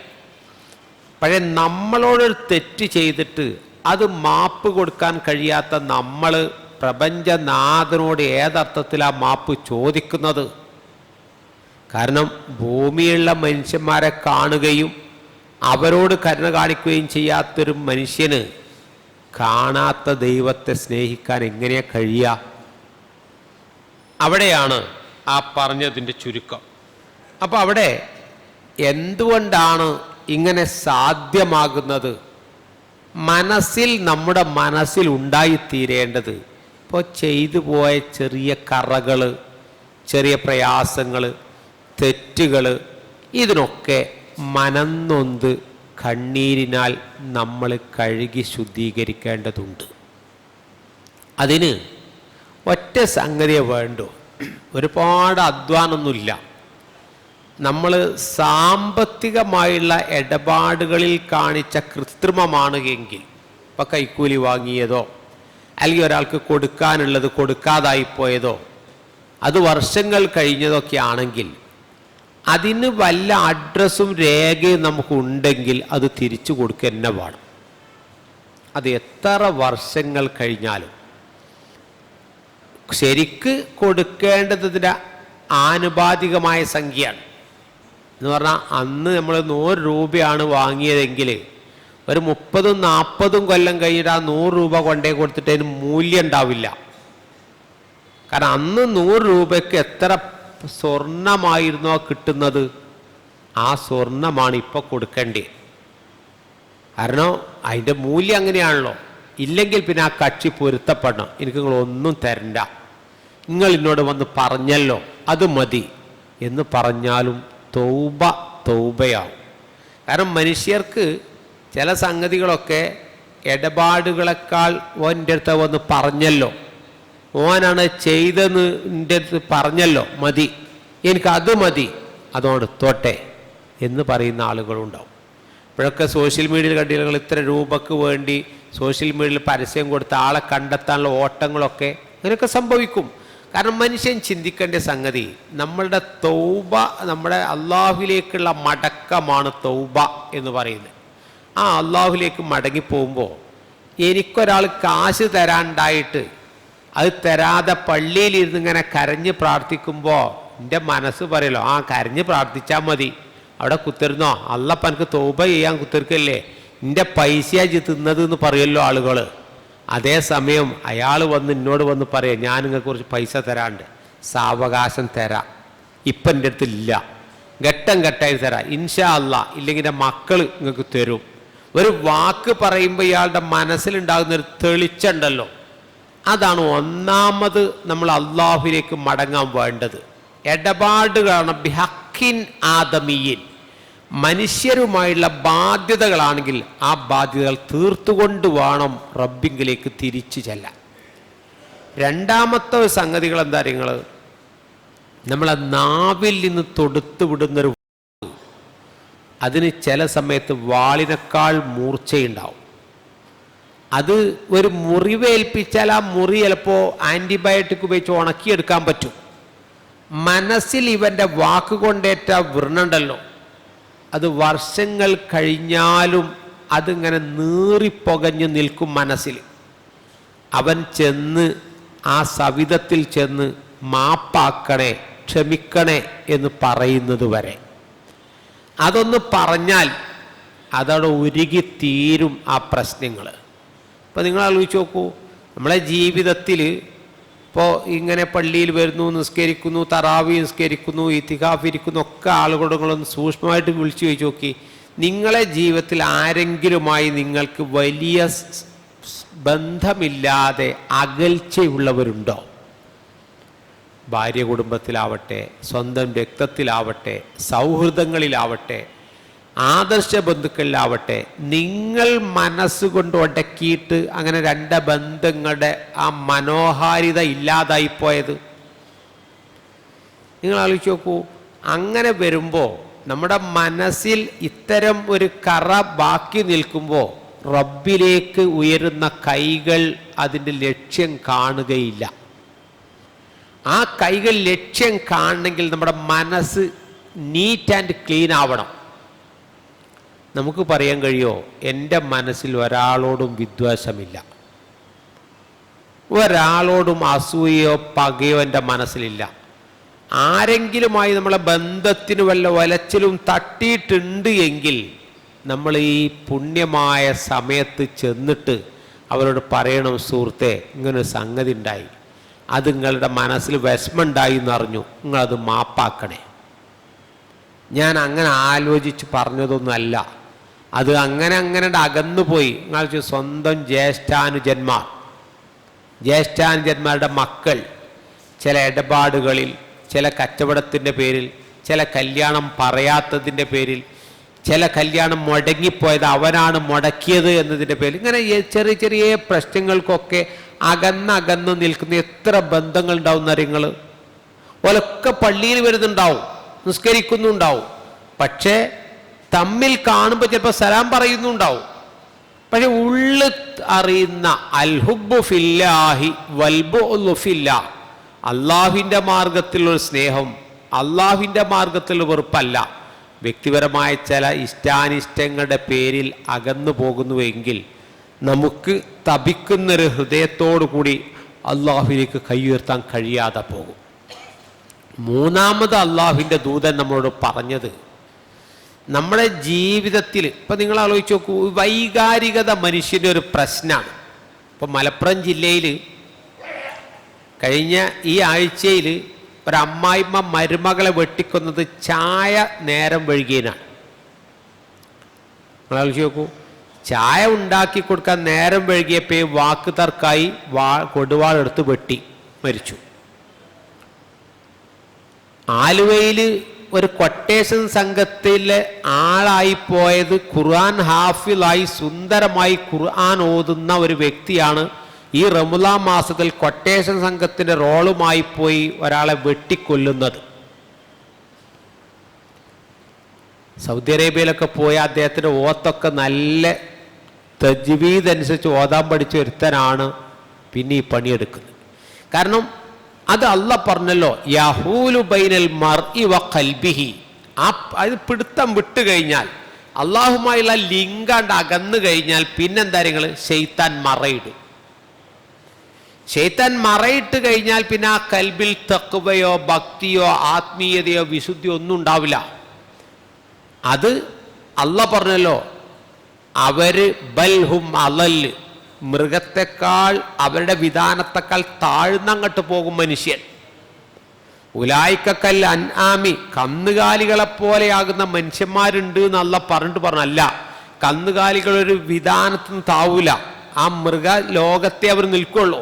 പക്ഷേ നമ്മളോടൊരു തെറ്റ് ചെയ്തിട്ട് അത് മാപ്പ് കൊടുക്കാൻ കഴിയാത്ത നമ്മൾ പ്രപഞ്ചനാഥനോട് ഏതർത്ഥത്തിലാണ് മാപ്പ് ചോദിക്കുന്നത്? കാരണം ഭൂമിയുള്ള മനുഷ്യന്മാരെ കാണുകയും അവരോട് കരുണ കാണിക്കുകയും ചെയ്യാത്തൊരു മനുഷ്യന് കാണാത്ത ദൈവത്തെ സ്നേഹിക്കാൻ എങ്ങനെയാ കഴിയുക? അവിടെയാണ് ആ പറഞ്ഞതിൻ്റെ ചുരുക്കം. അപ്പോൾ അവിടെ എന്തുകൊണ്ടാണ് ഇങ്ങനെ സാധ്യമാകുന്നത്? നമ്മുടെ മനസ്സിൽ ഉണ്ടായിത്തീരേണ്ടത് ഇപ്പോൾ ചെയ്തു പോയ ചെറിയ കറകൾ, ചെറിയ പ്രയാസങ്ങൾ, തെറ്റുകൾ, ഇതിനൊക്കെ മനന്നൊന്ത് കണ്ണീരിനാൽ നമ്മൾ കഴുകി ശുദ്ധീകരിക്കേണ്ടതുണ്ട്. അതിന് ഒറ്റ സംഗതിയെ വേണ്ടു, ഒരുപാട് അധ്വാനമൊന്നുമില്ല. നമ്മൾ സാമ്പത്തികമായുള്ള ഇടപാടുകളിൽ കാണിച്ച കൃത്രിമമാണ് എങ്കിൽ, ഇപ്പം കൈക്കൂലി വാങ്ങിയതോ അല്ലെങ്കിൽ ഒരാൾക്ക് കൊടുക്കാനുള്ളത് കൊടുക്കാതായിപ്പോയതോ അത് വർഷങ്ങൾ കഴിഞ്ഞതൊക്കെ ആണെങ്കിൽ അതിന് വല്ല അഡ്രസ്സും രേഖയും നമുക്കുണ്ടെങ്കിൽ അത് തിരിച്ചു കൊടുക്കുക തന്നെ വേണം. അത് എത്ര വർഷങ്ങൾ കഴിഞ്ഞാലും ശരിക്ക് കൊടുക്കേണ്ടതിൻ്റെ ആനുപാതികമായ സംഖ്യയാണ്. എന്ന് പറഞ്ഞാൽ അന്ന് നമ്മൾ 100 രൂപയാണ് വാങ്ങിയതെങ്കിൽ ഒരു 30-40 കൊല്ലം കഴിഞ്ഞിട്ട് ആ 100 രൂപ കൊണ്ടേ കൊടുത്തിട്ട് അതിന് മൂല്യം ഉണ്ടാവില്ല. കാരണം അന്ന് 100 രൂപയ്ക്ക് എത്ര സ്വർണമായിരുന്നോ കിട്ടുന്നത്, ആ സ്വർണമാണ് ഇപ്പോൾ കൊടുക്കേണ്ടത്. കാരണം അതിൻ്റെ മൂല്യം അങ്ങനെയാണല്ലോ. ഇല്ലെങ്കിൽ പിന്നെ ആ കക്ഷി പൊരുത്തപ്പെടണം, എനിക്ക് നിങ്ങളൊന്നും തരണ്ട, നിങ്ങൾ എന്നോട് വന്ന് പറഞ്ഞല്ലോ അത് മതി എന്ന് പറഞ്ഞാലും തൗബയാവും. കാരണം മനുഷ്യർക്ക് ചില സംഗതികളൊക്കെ ഇടപാടുകളെക്കാൾ ഓൻ്റെ അടുത്ത് വന്ന് പറഞ്ഞല്ലോ, ഓനാണ് ചെയ്തെന്ന് എൻ്റെ അടുത്ത് പറഞ്ഞല്ലോ, മതി, എനിക്കത് മതി, അതുകൊണ്ട് തോട്ടെ എന്ന് പറയുന്ന ആളുകളുണ്ടാവും. ഇപ്പോഴൊക്കെ സോഷ്യൽ മീഡിയയിൽ കണ്ടില്ല, ഇത്ര രൂപക്ക് വേണ്ടി സോഷ്യൽ മീഡിയയിൽ പരസ്യം കൊടുത്ത ആളെ കണ്ടെത്താനുള്ള ഓട്ടങ്ങളൊക്കെ അങ്ങനെയൊക്കെ സംഭവിക്കും. കാരണം മനുഷ്യൻ ചിന്തിക്കേണ്ട സംഗതി നമ്മളുടെ തൗബ, നമ്മുടെ അള്ളാഹുവിലേക്കുള്ള മടക്കമാണ് തൗബ എന്ന് പറയുന്നത്. ആ അള്ളാഹുവിലേക്ക് മടങ്ങിപ്പോകുമ്പോൾ എനിക്കൊരാൾ കാശ് തരാണ്ടായിട്ട് അത് തരാതെ പള്ളിയിലിരുന്ന് ഇങ്ങനെ കരഞ്ഞ് പ്രാർത്ഥിക്കുമ്പോൾ എൻ്റെ മനസ്സ് പറയല്ലോ, ആ കരഞ്ഞ് പ്രാർത്ഥിച്ചാൽ മതി, അവിടെ കുത്തിരുന്നോ, അള്ളപ്പം എനിക്ക് തൗബ ചെയ്യാൻ കുത്തിരിക്കല്ലേ, എൻ്റെ പൈസയാജ് തിന്നത് എന്ന് പറയുമല്ലോ ആളുകൾ. അതേസമയം അയാൾ വന്ന് എന്നോട് വന്ന് പറയാം, ഞാൻ നിങ്ങൾക്ക് കുറച്ച് പൈസ തരാണ്ട്, സാവകാശം തരാം, ഇപ്പം എൻ്റെ അടുത്തില്ല, ഘട്ടം ഘട്ടമായി തരാം, ഇൻഷാ അല്ലാ, ഇല്ലെങ്കിൽ എൻ്റെ മക്കൾ നിങ്ങൾക്ക് തരും. ഒരു വാക്ക് പറയുമ്പോൾ ഇയാളുടെ മനസ്സിലുണ്ടാകുന്നൊരു തെളിച്ചുണ്ടല്ലോ, അതാണ് ഒന്നാമത് നമ്മൾ അള്ളാഹുവിലേക്ക് മടങ്ങാൻ വേണ്ടത്. ഇടപാടുകളാണ് ബിഹക്കിൻ ആദമിയിൻ, മനുഷ്യരുമായുള്ള ബാധ്യതകളാണെങ്കിൽ ആ ബാധ്യതകൾ തീർത്തുകൊണ്ട് വേണം റബ്ബിങ്കിലേക്ക് തിരിച്ചു ചെല്ലാൻ. രണ്ടാമത്തെ സംഗതികൾ എന്താ നിങ്ങൾ, നമ്മളെ നാവിൽ നിന്ന് തൊടുത്തു വിടുന്നൊരു അതിന് ചില സമയത്ത് വാളിനേക്കാൾ മൂർച്ചയുണ്ടാവും. അത് ഒരു മുറിവേൽപ്പിച്ചാൽ ആ മുറി ചിലപ്പോൾ ആൻറ്റിബയോട്ടിക് ഉപയോഗിച്ച് ഉണക്കിയെടുക്കാൻ പറ്റും. മനസ്സിൽ ഇവൻ്റെ വാക്കുകൊണ്ടേറ്റ വ്രണുണ്ടല്ലോ, അത് വർഷങ്ങൾ കഴിഞ്ഞാലും അതിങ്ങനെ നീറിപ്പൊകഞ്ഞു നിൽക്കും മനസ്സിൽ. അവൻ ചെന്ന് ആ സവിധത്തിൽ ചെന്ന് മാപ്പാക്കണേ, ക്ഷമിക്കണേ എന്ന് പറയുന്നത് വരെ, അതൊന്ന് പറഞ്ഞാൽ അതവിടെ ഉരുകിത്തീരും ആ പ്രശ്നങ്ങൾ. ഇപ്പോൾ നിങ്ങൾ ആലോചിച്ച് നോക്കൂ, നമ്മളെ ജീവിതത്തിൽ ഇപ്പോൾ ഇങ്ങനെ പള്ളിയിൽ വരുന്നു, നിസ്കരിക്കുന്നു, തറാവി നിസ്കരിക്കുന്നു, ഇത്തിഖാഫ് ഇരിക്കുന്നു, ഒക്കെ ആളുകളൊന്ന് സൂക്ഷ്മമായിട്ട് വിളിച്ചു ചോദിച്ചു നോക്കി, നിങ്ങളെ ജീവിതത്തിൽ ആരെങ്കിലുമായി നിങ്ങൾക്ക് വലിയ ബന്ധമില്ലാതെ അകൽച്ചയുള്ളവരുണ്ടോ? ഭാര്യ കുടുംബത്തിലാവട്ടെ, സ്വന്തം രക്തത്തിലാവട്ടെ, സൗഹൃദങ്ങളിലാവട്ടെ, ആദർശ ബന്ധുക്കളിലാവട്ടെ, നിങ്ങൾ മനസ്സുകൊണ്ട് ഒടക്കിയിട്ട് അങ്ങനെ രണ്ട് ബന്ധങ്ങളുടെ ആ മനോഹാരിത ഇല്ലാതായിപ്പോയത് നിങ്ങൾ ആലോചിച്ച് നോക്കൂ. അങ്ങനെ വരുമ്പോൾ നമ്മുടെ മനസ്സിൽ ഇത്തരം ഒരു കറ ബാക്കി നിൽക്കുമ്പോൾ റബ്ബിലേക്ക് ഉയരുന്ന കൈകൾ അതിൻ്റെ ലക്ഷ്യം കാണുകയില്ല. ആ കൈകൾ ലക്ഷ്യം കാണണമെങ്കിൽ നമ്മുടെ മനസ്സ് നീറ്റ് ആൻഡ് ക്ലീൻ ആവണം. നമുക്ക് പറയാൻ കഴിയുമോ, എൻ്റെ മനസ്സിൽ ഒരാളോടും വിദ്വേഷമില്ല, ഒരാളോടും അസൂയയോ പകയോ എൻ്റെ മനസ്സിലില്ല. ആരെങ്കിലുമായി നമ്മളെ ബന്ധത്തിന് വല്ല വലച്ചിലും തട്ടിയിട്ടുണ്ട് എങ്കിൽ നമ്മൾ ഈ പുണ്യമായ സമയത്ത് ചെന്നിട്ട് അവരോട് പറയണം, സുഹൃത്തെ ഇങ്ങനൊരു സംഗതി ഉണ്ടായി, അത് നിങ്ങളുടെ മനസ്സിൽ വിഷമമുണ്ടായി എന്നറിഞ്ഞു, നിങ്ങളത് മാപ്പാക്കണേ. ഞാൻ അങ്ങനെ ആലോചിച്ച് പറഞ്ഞതൊന്നുമല്ല, അത് അങ്ങനെ അകന്നുപോയി. നിങ്ങൾ സ്വന്തം ജ്യേഷ്ഠാനുജന്മാരുടെ മക്കൾ ചില ഇടപാടുകളിൽ, ചില കച്ചവടത്തിൻ്റെ പേരിൽ, ചില കല്യാണം പറയാത്തതിൻ്റെ പേരിൽ, ചില കല്യാണം മുടങ്ങിപ്പോയത് അവനാണ് മുടക്കിയത് എന്നതിൻ്റെ പേരിൽ, ഇങ്ങനെ ചെറിയ ചെറിയ പ്രശ്നങ്ങൾക്കൊക്കെ അകന്ന് നിൽക്കുന്ന എത്ര ബന്ധങ്ങൾ ഉണ്ടാവും എന്നറിയങ്ങൾ. ഓലൊക്കെ പള്ളിയിൽ വരുന്നുണ്ടാവും, നിസ്കരിക്കുന്നുണ്ടാവും, പക്ഷേ തമ്മിൽ കാണുമ്പോൾ ചിലപ്പോൾ സലാം പറയുന്നുണ്ടാവും. പക്ഷെ ഉള്ള് അറിയുന്ന അൽഹുബ്ബു ഫില്ലാഹി വൽബുഉദു ഫില്ലാഹ്, അള്ളാഹുവിൻ്റെ മാർഗത്തിലുള്ള സ്നേഹം, അള്ളാഹുവിൻ്റെ മാർഗത്തിലുള്ള വെറുപ്പല്ല. വ്യക്തിപരമായ ചില ഇഷ്ടാനിഷ്ടങ്ങളുടെ പേരിൽ അകന്നു പോകുന്നുവെങ്കിൽ നമുക്ക് തപിക്കുന്നൊരു ഹൃദയത്തോടു കൂടി അള്ളാഹുവിലേക്ക് കൈയുയർത്താൻ കഴിയാതെ പോകും. മൂന്നാമത് അള്ളാഹുവിൻ്റെ ദൂതൻ നമ്മളോട് പറഞ്ഞത്, നമ്മുടെ ജീവിതത്തിൽ ഇപ്പം നിങ്ങൾ ആലോചിച്ച് നോക്കൂ, വൈകാരികത മനുഷ്യൻ്റെ ഒരു പ്രശ്നമാണ്. ഇപ്പം മലപ്പുറം ജില്ലയിൽ കഴിഞ്ഞ ഈ ആഴ്ചയിൽ ഒരമ്മായിമ്മ മരുമകളെ വെട്ടിക്കൊന്നത് ചായ നേരം വൈകിയതിനാണ്. നിങ്ങൾ ആലോചിച്ച് നോക്കൂ, ചായ ഉണ്ടാക്കി കൊടുക്കാൻ നേരം വൈകിയപ്പോൾ വാക്ക് തർക്കായി കൊടുവാളെടുത്ത് വെട്ടി മരിച്ചു. ആലുവയിൽ ഒരു കൊട്ടേഷൻ സംഘത്തിലെ ആളായിപ്പോയത് ഖുർആൻ ഹാഫിളായി സുന്ദരമായി ഖുർആൻ ഓതുന്ന ഒരു വ്യക്തിയാണ്. ഈ റമളാൻ മാസത്തിൽ കൊട്ടേഷൻ സംഘത്തിൻ്റെ റോളുമായി പോയി ഒരാളെ വെട്ടിക്കൊല്ലുന്നത്. സൗദി അറേബ്യയിലൊക്കെ പോയ അദ്ദേഹത്തിൻ്റെ ഓത്തൊക്കെ നല്ല തജ്വീദ് അനുസരിച്ച് ഓതാൻ പഠിച്ച ഒരുത്തനാണ് പിന്നെ ഈ പണിയെടുക്കുന്നത്. കാരണം അത് അള്ളാഹ് പറഞ്ഞല്ലോ, യഹൂലു ബൈനൽ മർഇ വ ഖൽബിഹി. അത് പിടുത്തം വിട്ട് കഴിഞ്ഞാൽ, അള്ളാഹുമായുള്ള ലിങ്കാണ്ട് അകന്നു കഴിഞ്ഞാൽ പിന്നെന്താ നിങ്ങൾ, ശൈത്താൻ മറയിടും. ശൈത്താൻ മറയിട്ട് കഴിഞ്ഞാൽ പിന്നെ ആ കൽബിൽ തഖ്വയോ ഭക്തിയോ ആത്മീയതയോ വിശുദ്ധിയോ ഒന്നും ഉണ്ടാവില്ല. അത് അള്ളാഹ് പറഞ്ഞല്ലോ, അവര് ബൽഹും അളല്, മൃഗത്തെക്കാൾ അവരുടെ വിധാനത്തെക്കാൾ താഴ്ന്നങ്ങോട്ട് പോകും മനുഷ്യൻ. ഉലായിക്കൽ അൻആമി, കന്നുകാലികളെപ്പോലെയാകുന്ന മനുഷ്യന്മാരുണ്ട് എന്നല്ല പറഞ്ഞല്ല. കന്നുകാലികളൊരു വിധാനത്തും താവൂല, ആ മൃഗ ലോകത്തെ അവർ നിൽക്കുള്ളൂ.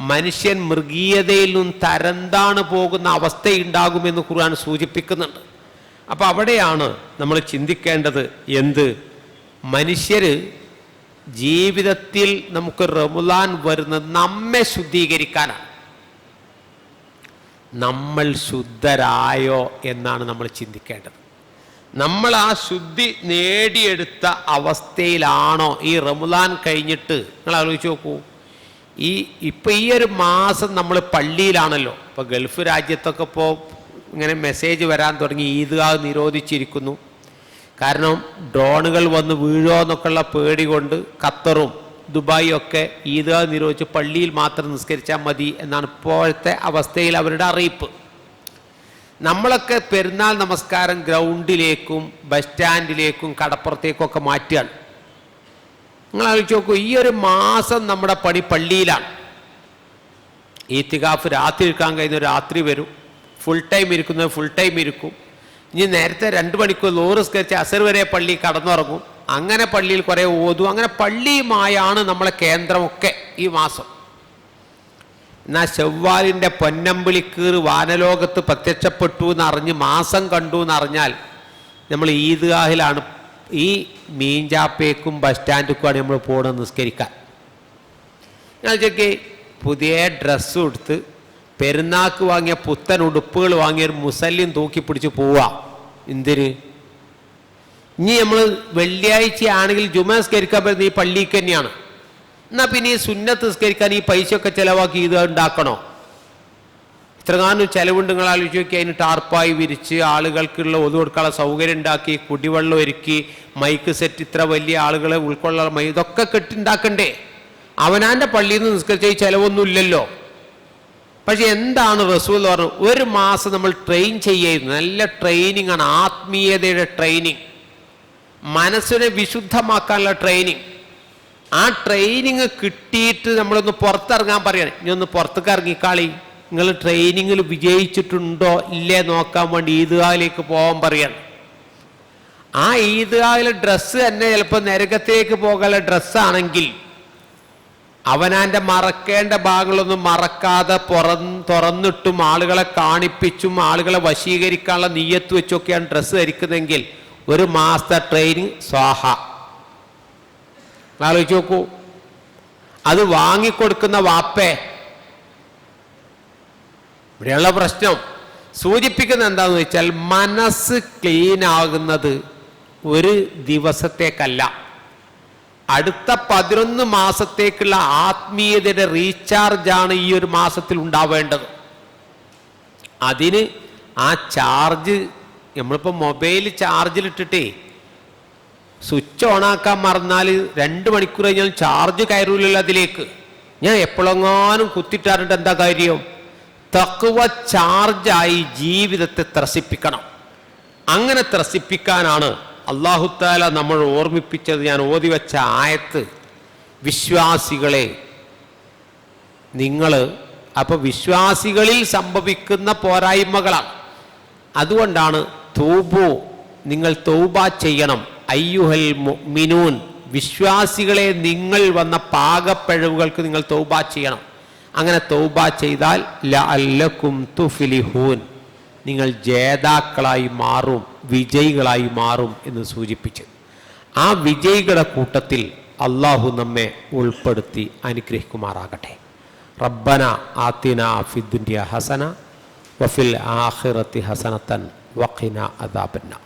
മനുഷ്യൻ മൃഗീയതയിൽ നിന്നും തരംതാണ് പോകുന്ന അവസ്ഥയുണ്ടാകുമെന്ന് ഖുർആൻ സൂചിപ്പിക്കുന്നുണ്ട്. അപ്പം അവിടെയാണ് നമ്മൾ ചിന്തിക്കേണ്ടത്, എന്ത് മനുഷ്യര് ജീവിതത്തിൽ നമുക്ക് റമളാൻ വരുന്നത് നമ്മെ ശുദ്ധീകരിക്കാനാണ്. നമ്മൾ ശുദ്ധരായോ എന്നാണ് നമ്മൾ ചിന്തിക്കേണ്ടത്. നമ്മൾ ആ ശുദ്ധി നേടിയെടുത്ത അവസ്ഥയിലാണോ ഈ റമളാൻ കഴിഞ്ഞിട്ട്? നിങ്ങൾ ആലോചിച്ച് നോക്കൂ, ഇപ്പം ഈ ഒരു മാസം നമ്മൾ പള്ളിയിലാണല്ലോ. ഇപ്പോൾ ഗൾഫ് രാജ്യത്തൊക്കെ ഇപ്പോൾ ഇങ്ങനെ മെസ്സേജ് വരാൻ തുടങ്ങി, ഈദ്ഗാഹ് നിരോധിച്ചിരിക്കുന്നു. കാരണം ഡ്രോണുകൾ വന്ന് വീഴോ എന്നൊക്കെയുള്ള പേടി കൊണ്ട് ഖത്തറും ദുബായും ഒക്കെ ഈദ്ഗാഹ് നിരോധിച്ച് പള്ളിയിൽ മാത്രം നിസ്കരിച്ചാൽ മതി എന്നാണ് ഇപ്പോഴത്തെ അവസ്ഥയിൽ അവരുടെ അറിയിപ്പ്. നമ്മളൊക്കെ പെരുന്നാൾ നമസ്കാരം ഗ്രൗണ്ടിലേക്കും ബസ് സ്റ്റാൻഡിലേക്കും കടപ്പുറത്തേക്കും ഒക്കെ മാറ്റുകയാണ്. നിങ്ങൾ ആലോചിച്ച് നോക്കൂ, ഈ ഒരു മാസം നമ്മുടെ പണി പള്ളിയിലാണ്. ഈത്തികാഫ് രാത്രി ഇരിക്കാൻ കഴിയുന്ന രാത്രി വരും, ഫുൾ ടൈം ഇരിക്കുന്നത് ഫുൾ ടൈം ഇരിക്കും. ഇനി നേരത്തെ 2 മണിക്കൂർ ലോറ് സ്കരിച്ച് അസർ വരെ പള്ളി കടന്നുറങ്ങും, അങ്ങനെ പള്ളിയിൽ കുറേ ഓതും. അങ്ങനെ പള്ളിയുമായാണ് നമ്മളെ കേന്ദ്രമൊക്കെ ഈ മാസം. എന്നാൽ ശവ്വാലിൻ്റെ പൊന്നമ്പിളിക്കീറ് വാനലോകത്ത് പ്രത്യക്ഷപ്പെട്ടു എന്നറിഞ്ഞ് മാസം കണ്ടു എന്നറിഞ്ഞാൽ നമ്മൾ ഈദ്ഗാഹിലാണ്, ഈ മീൻചാപ്പേക്കും ബസ് സ്റ്റാൻഡിലേക്കുമാണ് നമ്മൾ പോകണം നിസ്കരിക്കാൻ. ഞാനൊക്കെ പുതിയ ഡ്രസ്സ് കൊടുത്ത് പെരുന്നാക്ക് വാങ്ങിയ പുത്തൻ ഉടുപ്പുകൾ വാങ്ങിയൊരു മുസല്ലിം തൂക്കി പിടിച്ച് പോവുക. എന്തിന്? ഇനി നമ്മൾ വെള്ളിയാഴ്ച ആണെങ്കിൽ ജുമ നിസ്കരിക്കാൻ പറ്റുന്ന ഈ പള്ളിക്ക് തന്നെയാണ്. എന്നാൽ പിന്നെ ഈ സുന്നത്ത് നിസ്കരിക്കാൻ ഈ പൈസയൊക്കെ ചിലവാക്കി ഇത് ഉണ്ടാക്കണോ? ഇത്രകാലം ചിലവുണ്ട്. നിങ്ങൾ ആലോചിച്ച് നോക്കി, അതിന് ടാർപ്പായി വിരിച്ച് ആളുകൾക്കുള്ള ഒതു കൊടുക്കാനുള്ള സൗകര്യം ഉണ്ടാക്കി, കുടിവെള്ളം ഒരുക്കി, മൈക്ക് സെറ്റ്, ഇത്ര വലിയ ആളുകളെ ഉൾക്കൊള്ളാൻ ഇതൊക്കെ കെട്ടുണ്ടാക്കണ്ടേ? അവനാൻ്റെ പള്ളിയിൽ നിന്ന് നിസ്കരിച്ച ഈ ചിലവൊന്നുമില്ലല്ലോ. പക്ഷെ എന്താണ് റസൂൽ പറഞ്ഞു? ഒരു മാസം നമ്മൾ ട്രെയിൻ ചെയ്യായിരുന്നു. നല്ല ട്രെയിനിങ് ആണ്, ആത്മീയതയുടെ ട്രെയിനിങ്. മനസ്സിനെ വിശുദ്ധമാക്കാനുള്ള ട്രെയിനിങ്. ആ ട്രെയിനിങ് കിട്ടിയിട്ട് നമ്മളൊന്ന് പുറത്തിറങ്ങാൻ പറയണം. ഇനി ഒന്ന് പുറത്തേക്ക് ഇറങ്ങിക്കാളി, നിങ്ങൾ ട്രെയിനിങ്ങിൽ വിജയിച്ചിട്ടുണ്ടോ ഇല്ലേ നോക്കാൻ വേണ്ടി ഈദ്ഗാഹിലേക്ക് പോകാൻ പറയണം. ആ ഈദ്ഗാഹിലെ ഡ്രസ്സ് തന്നെ ചിലപ്പോൾ നരകത്തേക്ക് പോകാനുള്ള ഡ്രസ്സാണെങ്കിൽ അവനാൻ്റെ മറക്കേണ്ട ഭാഗങ്ങളൊന്നും മറക്കാതെ തുറന്നിട്ടും ആളുകളെ കാണിപ്പിച്ചും ആളുകളെ വശീകരിക്കാനുള്ള നീയത്ത് വെച്ചൊക്കെയാണ് ഡ്രസ്സ് ധരിക്കുന്നതെങ്കിൽ 1 മാസത്തെ ട്രെയിനിങ് സ്വാഹ. ആലോചിച്ച് നോക്കൂ. അത് വാങ്ങിക്കൊടുക്കുന്ന വാപ്പേ. ഇവിടെയുള്ള പ്രശ്നം സൂചിപ്പിക്കുന്ന എന്താണെന്ന് വെച്ചാൽ മനസ്സ് ക്ലീൻ ആകുന്നത് 1 ദിവസത്തേക്കല്ല, അടുത്ത 11 മാസത്തേക്കുള്ള ആത്മീയതയുടെ റീചാർജാണ് ഈ 1 മാസത്തിൽ ഉണ്ടാവേണ്ടത്. അതിന് ആ ചാർജ് നമ്മളിപ്പോൾ മൊബൈൽ ചാർജിലിട്ടിട്ടേ സ്വിച്ച് ഓണാക്കാൻ മറന്നാൽ 2 മണിക്കൂർ കഴിഞ്ഞാൽ ചാർജ് കയറൂലല്ലോ അതിലേക്ക്. ഞാൻ എപ്പോഴെങ്ങാനും കുത്തിട്ടാറിട്ട് എന്താ കാര്യം? തഖ്വ ചാർജായി ജീവിതത്തെ ത്രസിപ്പിക്കണം. അങ്ങനെ ത്രസിപ്പിക്കാനാണ് അല്ലാഹു തആല നമ്മൾ ഓർമ്മിപ്പിച്ചത്. ഞാൻ ഓതി വെച്ച ആയത്ത് വിശ്വാസികളെ നിങ്ങൾ, അപ്പോൾ വിശ്വാസികളിൽ സംഭവിക്കുന്ന പോരായ്മകളാണ്. അതുകൊണ്ടാണ് തൗബു, നിങ്ങൾ തൗബ ചെയ്യണം. അയ്യുഹൽ മുഅ്മിനൂൻ, വിശ്വാസികളെ നിങ്ങൾ വന്ന പാകപ്പിഴവുകൾക്ക് നിങ്ങൾ തൗബ ചെയ്യണം. അങ്ങനെ തൗബ ചെയ്താൽ ലഅല്ലക്കും തുഫ്ലിഹൂൻ, നിങ്ങൾ ജേതാക്കളായി മാറും, വിജയികളായി മാറും എന്ന് സൂചിപ്പിച്ചു. ആ വിജയികളുടെ കൂട്ടത്തിൽ അള്ളാഹു നമ്മെ ഉൾപ്പെടുത്തി അനുഗ്രഹിക്കുമാറാകട്ടെ. റബ്ബന ആതിനാ ഫിദ്ദുനിയ ഹസന വഫിൽ ആഖിറതി ഹസനതൻ വഖിനാ അദാബന്നാർ.